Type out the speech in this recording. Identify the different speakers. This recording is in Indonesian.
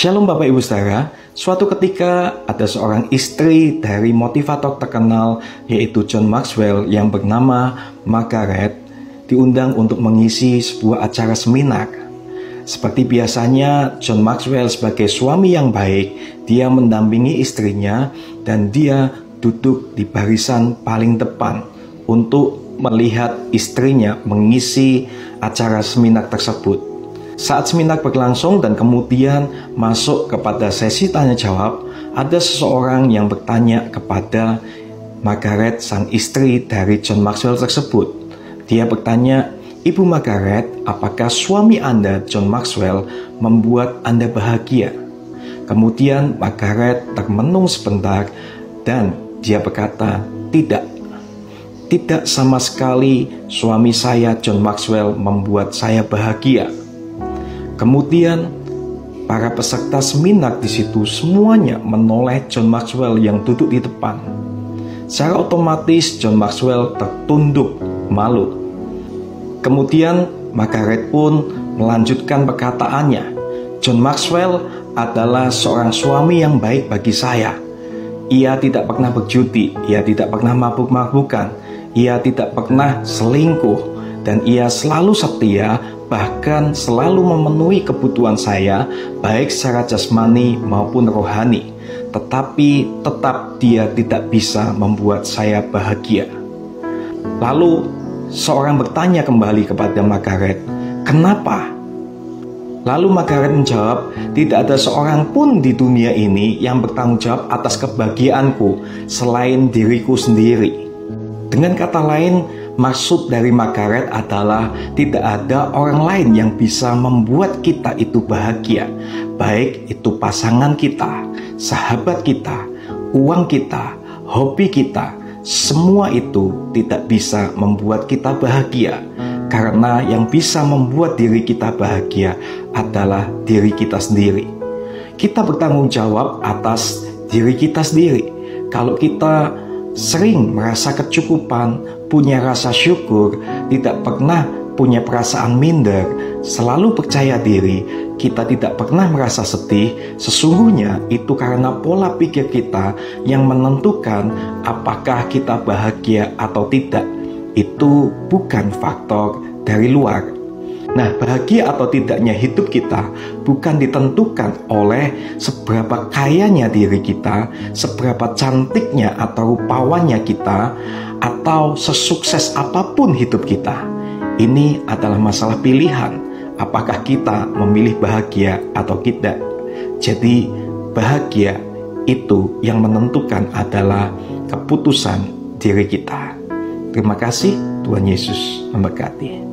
Speaker 1: Shalom Bapak Ibu Saudara, suatu ketika ada seorang istri dari motivator terkenal yaitu John Maxwell yang bernama Margaret diundang untuk mengisi sebuah acara seminar. Seperti biasanya, John Maxwell sebagai suami yang baik, dia mendampingi istrinya dan dia duduk di barisan paling depan untuk melihat istrinya mengisi acara seminar tersebut. Saat seminar berlangsung dan kemudian masuk kepada sesi tanya jawab, ada seseorang yang bertanya kepada Margaret, sang istri dari John Maxwell tersebut. Dia bertanya, "Ibu Margaret, apakah suami Anda, John Maxwell, membuat Anda bahagia?" Kemudian Margaret termenung sebentar dan dia berkata, "Tidak. Tidak sama sekali suami saya, John Maxwell, membuat saya bahagia." Kemudian para peserta seminar di situ semuanya menoleh John Maxwell yang duduk di depan. Secara otomatis John Maxwell tertunduk malu. Kemudian Margaret pun melanjutkan perkataannya, "John Maxwell adalah seorang suami yang baik bagi saya. Ia tidak pernah berjudi, ia tidak pernah mabuk-mabukan, ia tidak pernah selingkuh, dan ia selalu setia, bahkan selalu memenuhi kebutuhan saya, baik secara jasmani maupun rohani. Tetapi tetap dia tidak bisa membuat saya bahagia." Lalu seorang bertanya kembali kepada Margaret, "Kenapa?" Lalu Margaret menjawab, "Tidak ada seorang pun di dunia ini yang bertanggung jawab atas kebahagiaanku selain diriku sendiri." Dengan kata lain, maksud dari Margaret adalah tidak ada orang lain yang bisa membuat kita itu bahagia, baik itu pasangan kita, sahabat kita, uang kita, hobi kita, semua itu tidak bisa membuat kita bahagia, karena yang bisa membuat diri kita bahagia adalah diri kita sendiri. Kita bertanggung jawab atas diri kita sendiri. Kalau kita sering merasa kecukupan, punya rasa syukur, tidak pernah punya perasaan minder, selalu percaya diri, kita tidak pernah merasa sedih, sesungguhnya itu karena pola pikir kita yang menentukan apakah kita bahagia atau tidak. Itu bukan faktor dari luar. Nah, bahagia atau tidaknya hidup kita bukan ditentukan oleh seberapa kayanya diri kita, seberapa cantiknya atau rupawannya kita, atau sesukses apapun hidup kita. Ini adalah masalah pilihan, apakah kita memilih bahagia atau tidak. Jadi, bahagia itu yang menentukan adalah keputusan diri kita. Terima kasih, Tuhan Yesus memberkati.